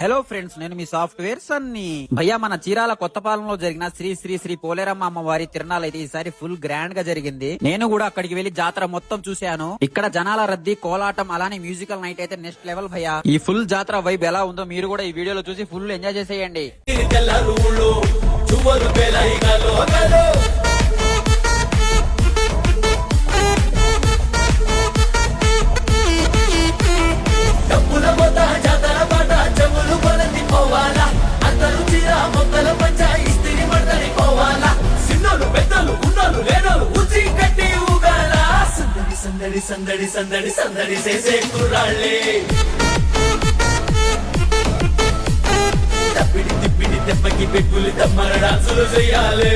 Hello friends, నేను మీ software సన్ని. భయ్యా, మన చీరాల కొత్తపాలెంలో జరిగిన శ్రీ శ్రీ శ్రీ పోలేరమ్మ అమ్మవారి తిరునాళ్ళు అయితే ఈసారి ఫుల్ గ్రాండ్ గా జరిగింది. నేను కూడా అక్కడికి వెళ్లి జాతర మొత్తం చూశాను. ఇక్కడ జనాల రద్దీ, కోలాటం, అలానే మ్యూజికల్ నైట్ అయితే నెక్స్ట్ లెవెల్ భయ్యా. ఈ ఫుల్ జాతర వైబ్ ఎలా ఉందో మీరు కూడా ఈ వీడియోలో చూసి ఫుల్ ఎంజాయ్ చేసేయండి. సందడి సందడి సందడి సందడి చేసే కుర్రాళ్ళే, తప్పిడి తిప్పిడి దెబ్బకి పెట్టులు దమ్మర డాన్సులు చేయాలి.